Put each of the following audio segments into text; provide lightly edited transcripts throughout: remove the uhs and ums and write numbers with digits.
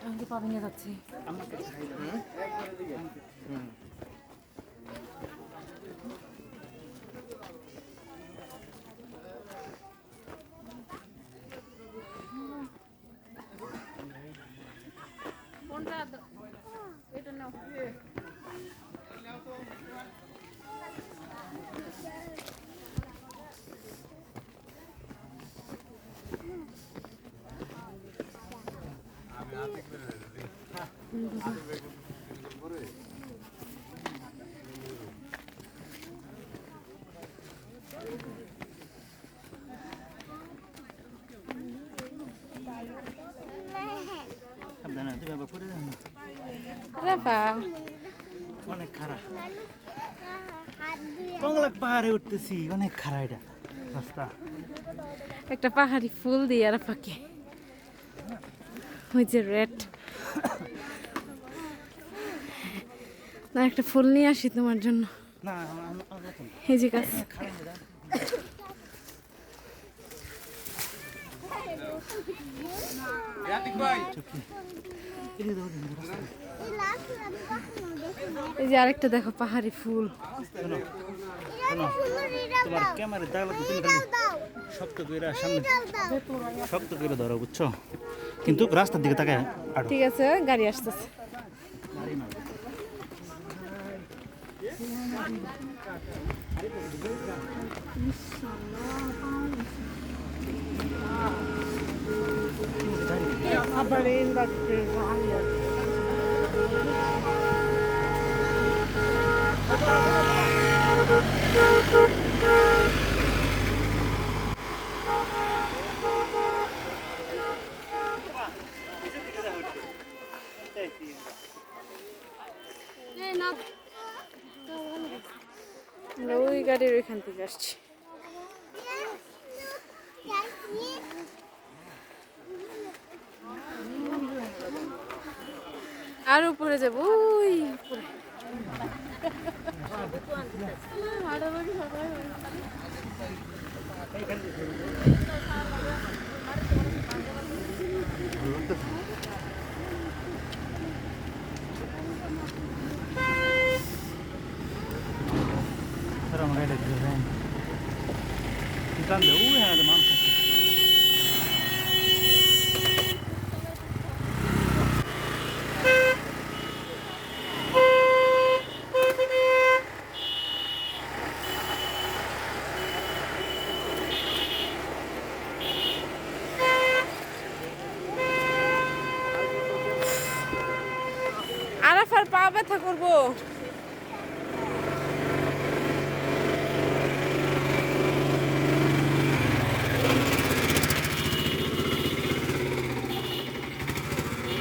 আমি পা ভেঙে যাচ্ছি। অনেক খারাপ পাহাড়ে উঠতেছি, অনেক খারাপ এটা রাস্তা। একটা পাহাড়ি ফুল দিয়ে আর পাকে ওই যে রেড না, একটা ফুল নিয়ে আসি তোমার জন্য। না এই যে গাছ। এই যে আরেকটা দেখো পাহাড়ি ফুল। তোমার ক্যামেরা দেখলো তুমি খালি শক্ত করে সামনে শক্ত করে ধরো, বুঝছো? কিন্তু রাস্তার দিকে তাকায়। ঠিক আছে, গাড়ি আসতেছে। ওই গাড়ির ওইখান থেকে আসছি। আর উপরে যাবো, ওই উপরে। আরাফার পা ব্যথা করবো।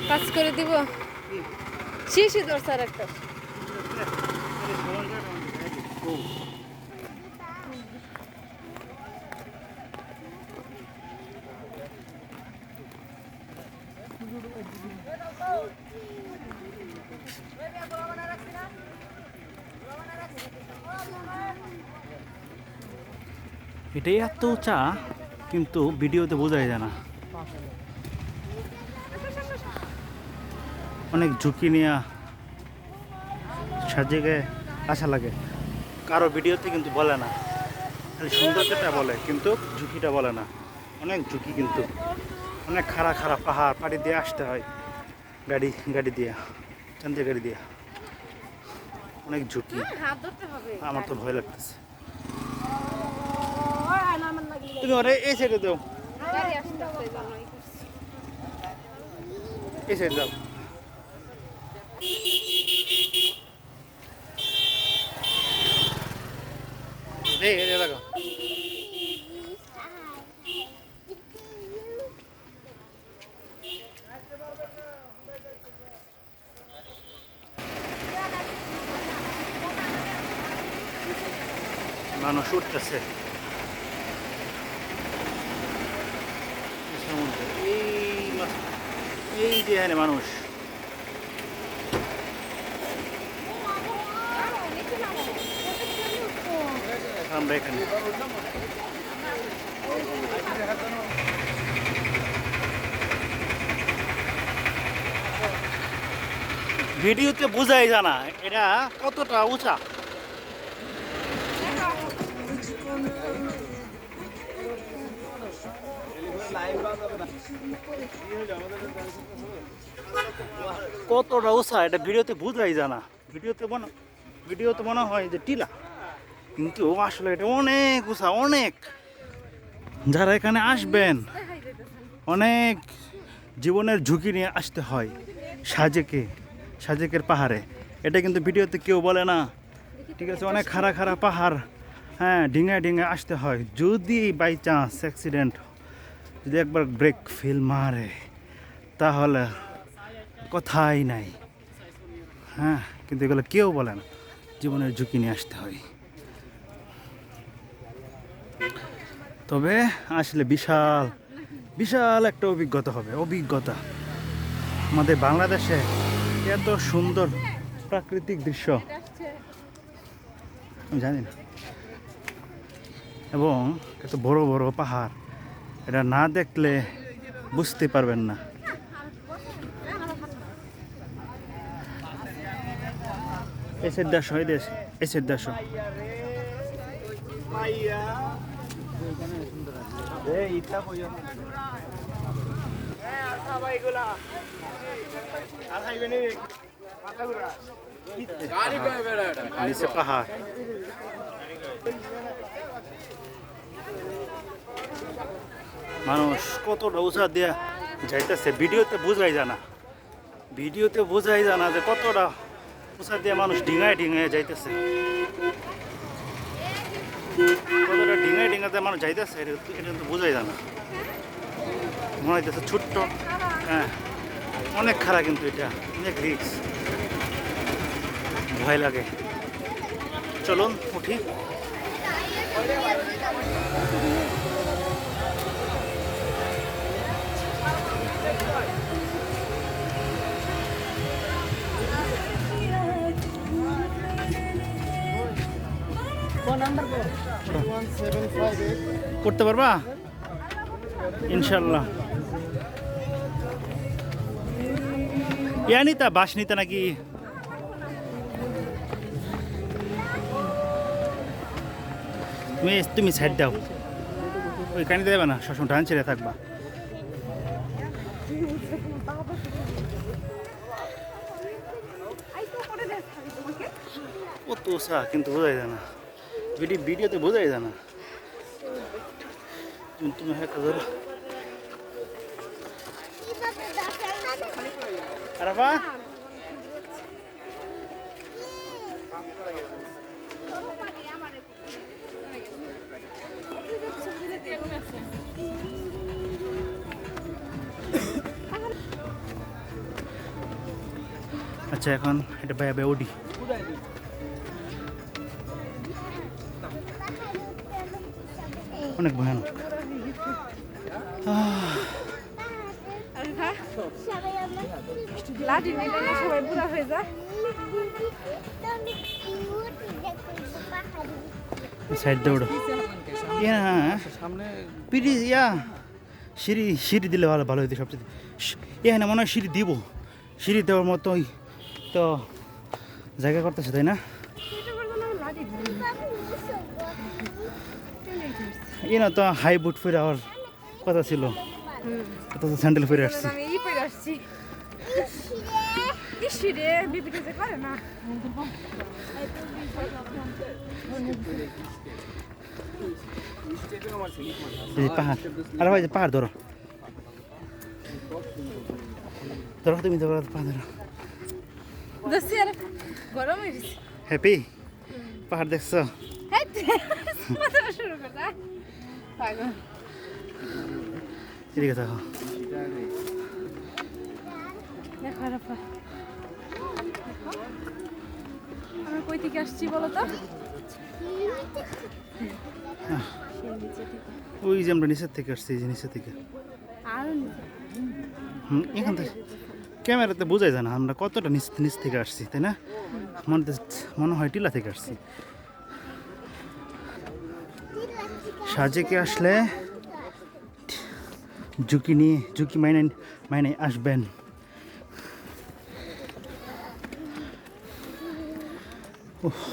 কাজ করে দিব। শিশি দরকার একটা। এটাই এত চা, কিন্তু ভিডিওতে বোঝাই যায় না। অনেক ঝুঁকি নিয়ে সাজিয়ে আসা লাগে, কারো ভিডিওতে কিন্তু বলে না, খালি সৌন্দর্যটা বলে কিন্তু ঝুঁকিটা বলে না। অনেক ঝুঁকি, কিন্তু অনেক খারাপ খারাপ পাহাড় পাড়ি দিয়ে আসতে হয়, গাড়ি দিয়ে, চান্দের গাড়ি দিয়ে, অনেক ঝুঁকি। আমার তো ভয় লাগতেছে। তুমি ওরে এই সাইডে দাও, এই সাইড দাও। লাগা মানুষ উঠতেছে এই যে এখানে মানুষ। আমরা এখানে। ভিডিওতে বোঝাই জানা এটা কতটা উঁচা। কতটা উঁচা এটা ভিডিওতে বোঝাই জানা। ভিডিওতে মনে হয় যে টিলা, কিন্তু আসলে এটা অনেক উঁচা, অনেক। যারা এখানে আসবেন অনেক জীবনের ঝুঁকি নিয়ে আসতে হয় সাজেকের পাহাড়ে। এটা কিন্তু ভিডিওতে কেউ বলে না, ঠিক আছে? অনেক খাড়া খাড়া পাহাড়, হ্যাঁ, ডিঙায় ডিঙায় আসতে হয়। যদি বাই চান্স অ্যাক্সিডেন্ট, যদি একবার ব্রেক ফেল মারে তাহলে কথাই নাই। হ্যাঁ, কিন্তু এগুলো কেউ বলে না, জীবনের ঝুঁকি নিয়ে আসতে হয়। তবে আসলে বিশাল বিশাল একটা অভিজ্ঞতা হবে। আমাদের বাংলাদেশে এত সুন্দর প্রাকৃতিক দৃশ্য আমি জানি না, এবং এত বড় বড় পাহাড়, এটা না দেখলে বুঝতে পারবেন না। এসের দেড়শো, এসের দেড়শো। নিচে পাহাড়, মানুষ কতটা উঁচা দিয়ে যাইতেছে। ভিডিওতে বোঝাই জানা যে কতটা উঁচা দিয়ে মানুষ ডিঙায় ডিঙায় যাইতেছে। কতটা ডিঙায় ডিঙাতে মানুষ যাইতেছে এটা কিন্তু বোঝাই জানা। মনে হইতেছে ছোট্ট, হ্যাঁ, অনেক খারাপ, কিন্তু এটা অনেক রিস্ক, ভয় লাগে। চলুন উঠি। করতে পারবা ইনশাল্লাহ। নিতা বাস নিতে নাকি? তুমি সাইড দাও, ওই কানিতে দেবে না, সবসময় ডান ছেড়ে থাকবা। কত উঁচা কিন্তু বোঝাই যায় না, ভিডিওতে বোঝাই যায় না। তুমি হ্যাঁ ধরো আরাফা, আচ্ছা এখন এটা ভাই ওডি। অনেক ভয়ানক। সাইড দৌড়ো সিঁড়ি দিলে ভালো হইতো সবচেয়ে। এখানে মনে হয় সিঁড়ি দেওয়ার মতোই তো জায়গা করতেছে, তাই না? না তো হাই বুট ফিরে আমার কথা ছিল, তো স্যান্ডেল ফিরে আসছি। পাহাড়, আরে ভাই পাহাড় ধরো তুমি ধরো, পাহাড় ধরো। হ্যাপি পাহাড় দেখছো? এদিকে থাকো। আমি কই থেকে আসছি বলো তো? ওই যে আমরা নিচের থেকে আসছি, নিচের থেকে। এখান থেকে ক্যামেরাতে বোঝাই যায় না আমরা কতটা নিচ থেকে আসছি, তাই না? মনে হয় টিলা থেকে আসছি। সাজেকে আসলে ঝুঁকি মাইনে আসবেন।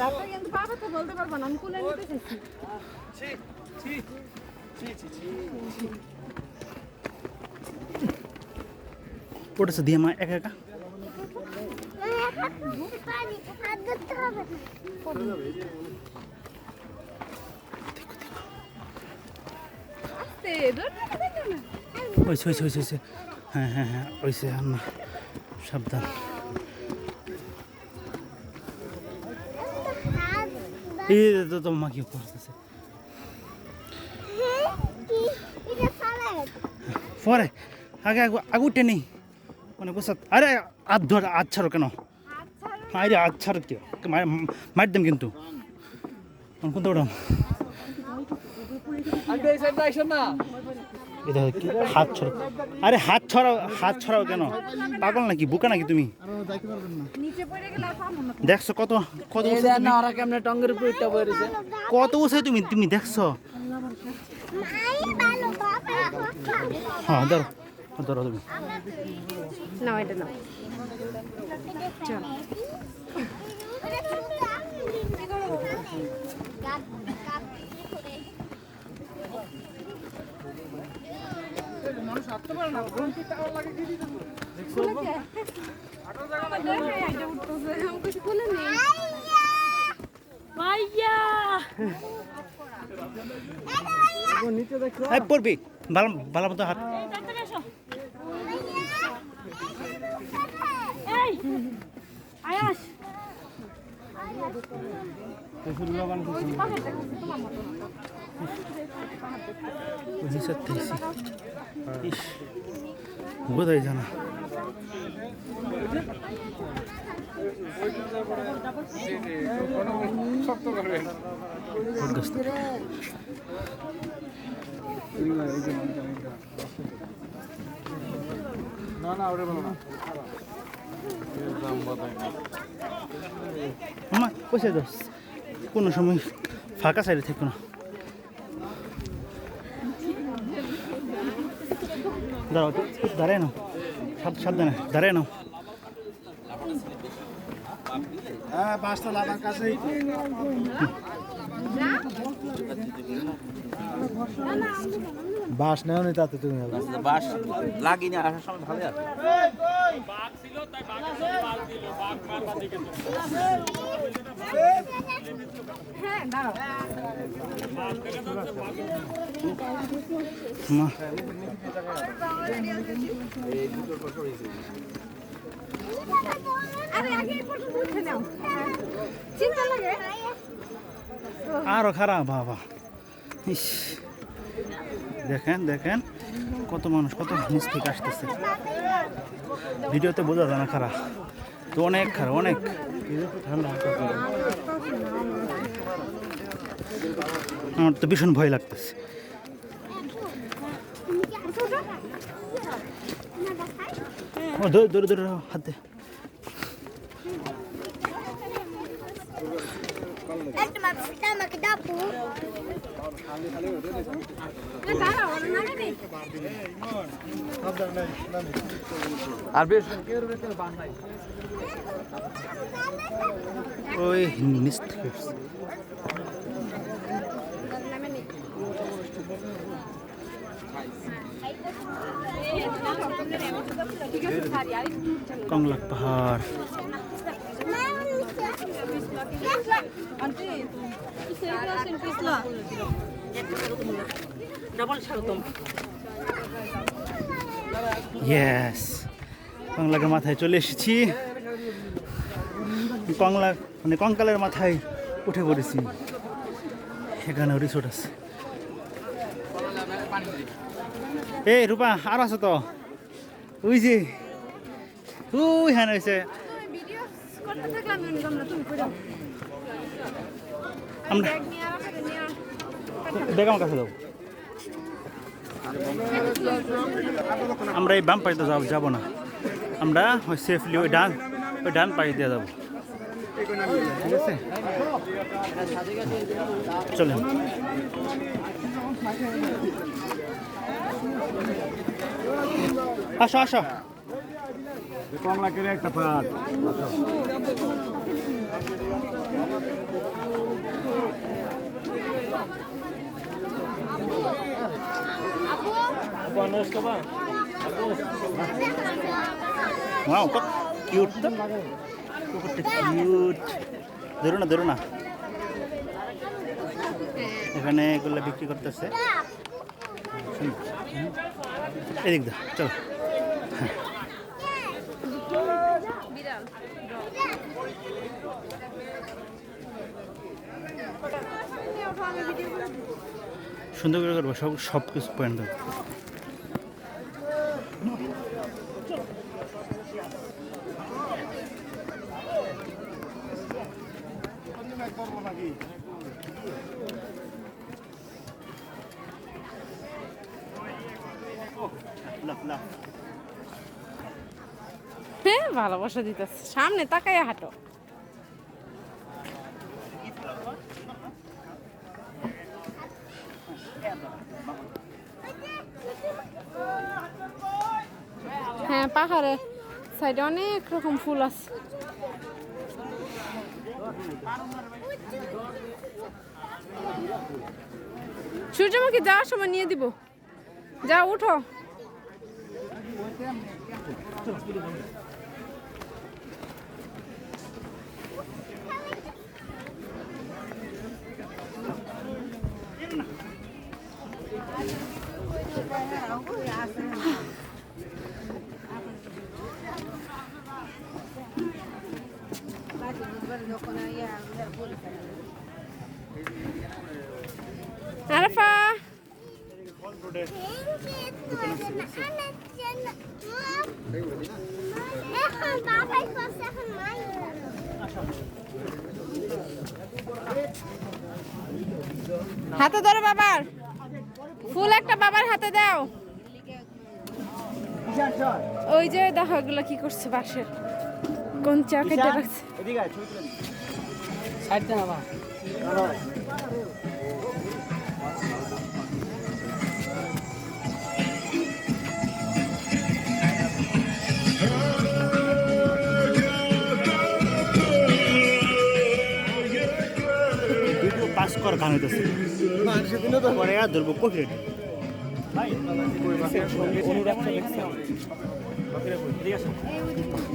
ডাক্তার কিন্তু বাবা তো বলতে পারবো না, আমি কোলে নিতে চাইছি। পড়েছে দিয়ে মা একা একা। আস্তে ধরতে দেখো না। হয়েছে হ্যাঁ হয়েছে না, সাবধান। এই তো মা কি করতেছে পরে আগে আগুটে নেই মানে বসা। আরে হাত ছাড়ো কেন? আরে হাত ছাড়ো কেউ মার দেম কিন্তু কোনটা ওটা হাত ছড়াও। আরে হাত ছড়াও কেন? পাগল নাকি, বোকা নাকি তুমি? নিচে পড়ে গেলে আর পাবো না। দেখছো কত কত কত উঁচাই তুমি দেখছো? হ্যাঁ ধরো ধরো তুমি। না এটা না। চল মানুষ আসতে পারে না, বন্ধু টাওয়ার লাগে কি দিতে পড়বি ভালো মতো হাত। বোধহয় জানা মামা বসে যাস, কোনো সময় ফাঁকা সাইডে থেকো না। দাঁড়াও দাঁড়ায় নাও, সাবধানে দাঁড়ায় নাও। হ্যাঁ বাসটা লাগার কাছেই বাস নেও নি তাতে তুমি বাস লাগিনি আসার সময় ভালো আছে। হ্যাঁ দাঁড়াও। মা আরে আগে পর্যন্ত উঠে নাও, চিন্তা লাগে। আরো খারাপ বাবা। ইস দেখেন কত মানুষ কত নিচ থেকে আসতেছে। ভিডিওতে বোঝা যায় না খারাপ তো, অনেক খারাপ অনেক ঠান্ডা। আমার তো ভীষণ ভয় লাগতেছে। ও ধরে হাতে আর বেশ ওই নিচ থেকে কংলাক পাহাড়। ইয়েস, কংলাকের মাথায় চলে এসেছি। কংলা মানে কঙ্কালের মাথায় উঠে পড়েছি। এখানে রিসোর্ট আছে। এই রূপা আর আছে তো, ওই যে ওই হ্যাঁ হয়েছে। ভিডিও করতে থাকলাম তোমরা, তুমি করে আমরা বেগম কাছে যাবো। আমরা এই বাম পাশে যাবো না, আমরা ওই সেফলি ওই ডান পাশে দিয়ে যাবো। ঠিক আছে চলে আসো আসো কমলা করে একটা পাত ওয়াও কত কিউট তো কুকুরটা কিউট ধরো না এখানে এগুলো বিক্রি করতেছে এদিক দা চলো বিড়াল সুন্দর করে করবো সব কিছু পয়েন্ট দেবো হ্যাঁ ভালোবাসা দিতেছে সামনে তাকায় হাঁটো হ্যাঁ পাহাড়ে সাইডে অনেক রকম ফুল আছে সূর্যমুখী যাওয়ার সময় নিয়ে দিব যা উঠো আরাফা হাতে ধরো বাবার ফুল একটা বাবার হাতে দাও ওই যে দেখো এগুলো কি করছে বাঁশের কোন চা কেটে রাখছে পাস কর গান হইতেছে পরে আর ধরবো কফি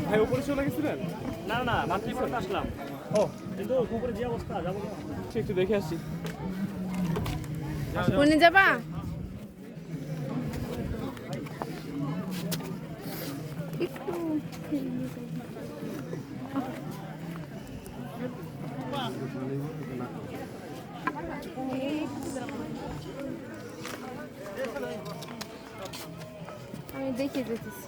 ভাই উপরে চলে গেছিলেন না মাত্র করতে আসলাম ও কিন্তু উপরে যে অবস্থা যাবো একটু দেখে আসছি উনি যাবা আমি দেখে যেতেছি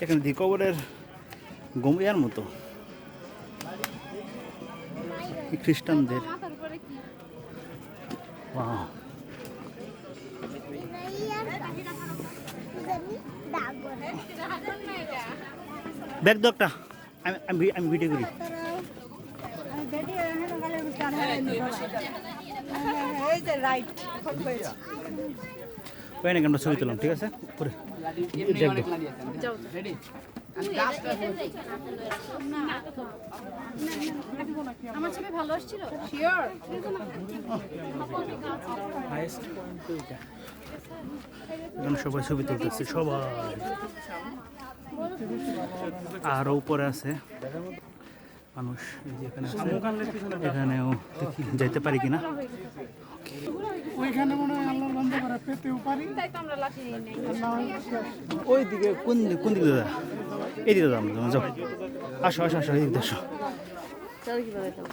এখানে দিকবরের গমিয়ার মতো খ্রিস্টানদের Wow. ব্যাগ দো একটা আমি ভিডিও করি ওখানে আমরা ছবি তুললাম ঠিক আছে পরে আমার ছবি ভালো আসছিল শিওর এখানে সবাই ছবি তুলতেছে সবাই আর উপরে আছে মানুষ এই যে এখানে এখানেও দেখি যাইতে পারি কিনা ওইখানে মনে হয় আল্লাহর বন্ধ করে পেতেও পারি তাই তো আমরা লাঠি নিয়ে নেই ওই দিকে কোন দিকে দাদা এই দিকে দাদা আমরা যাও আসো আসো আসো এই দিকে আসো চল কি বলে তো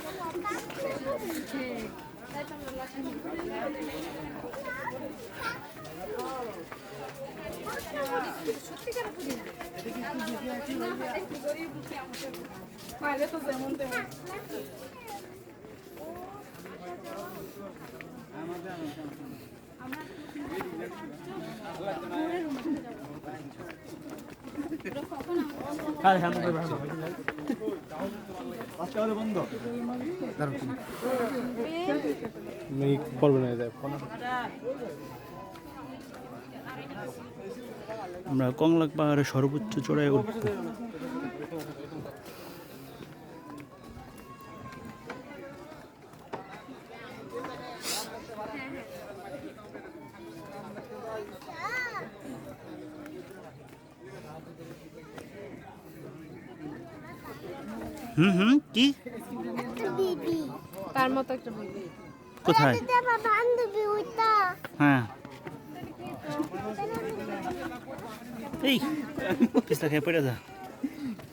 আমরা কংলাক পাহাড়ের সর্বোচ্চ চূড়ায় উঠব। কি তার মতো একটা বলবি কোথায়? বান্ধবী ওইটা হ্যাঁ এই পিছলা খেয়ে পড়ে যা।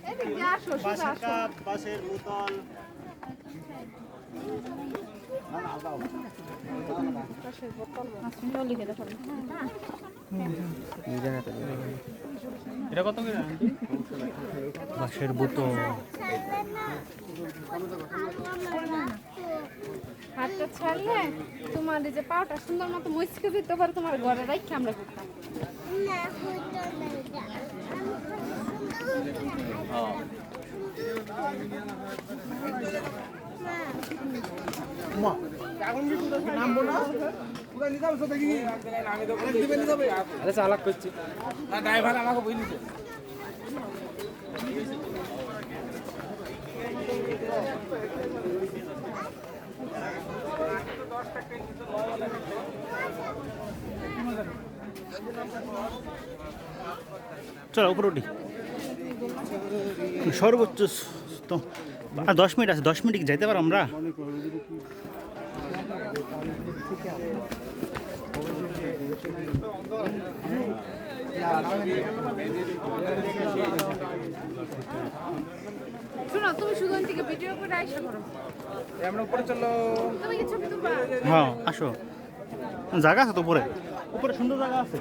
এদিকে আসো সোজা আসো বাসের বোতল লিখে দেখো এটা কত করে বাসের বোতল হাতটা ছাড়লে তোমার এই যে পাওটা সুন্দর মতো মুচকে দিতে পারে তোমার ঘরে রাখি আমরা করতাম না হইতো না এটা আরে চালাক করছি না ড্রাইভার আমাকে বলিছে চলো উপরে উঠি। সর্বোচ্চ তো 10 মিনিট আছে, 10 মিনিট কি যাইতে পারো আমরা? শোনো তুমি সুগন্ধ থেকে ভিডিও করে আইসা করো আমরা উপরে চলো তুমি কি ছবি তুলবা হ্যাঁ আসো, জায়গা আছে তো উপরে, উপরে সুন্দর জায়গা আছে।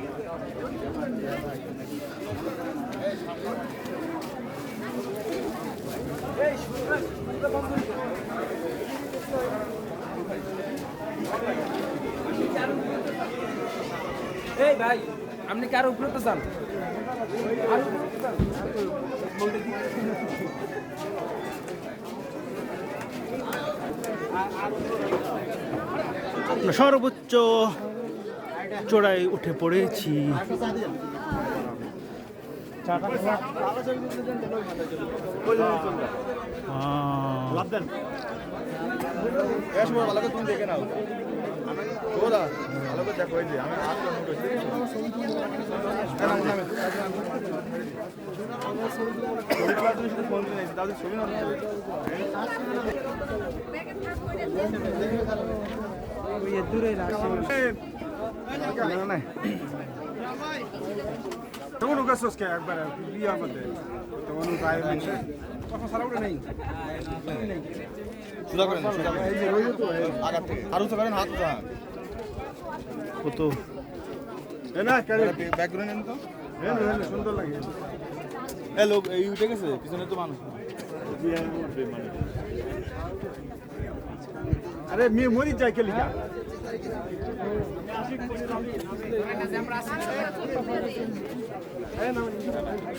এই ভাই আপনি কার উপরে তো যান আমরা সর্বোচ্চ চড়াই উঠে পড়েছি। কেমন উগাছস কে একবার বিয়া মধ্যে তখন গায়ে মাংস কথা সারা উঠে নেই সুদা করেন এই যে রইল তো আগা থেকে আর উঠে করেন হাত উঠা কত এ না কেন ব্যাকগ্রাউন্ড নেন তো হ্যাঁ সুন্দর লাগে এ লোক এই উঠে গেছে পিছনে তো মানুষ আরে মেয়ে মরি যায় কে লিখা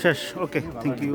শেষ, ওকে, থ্যাংক ইউ।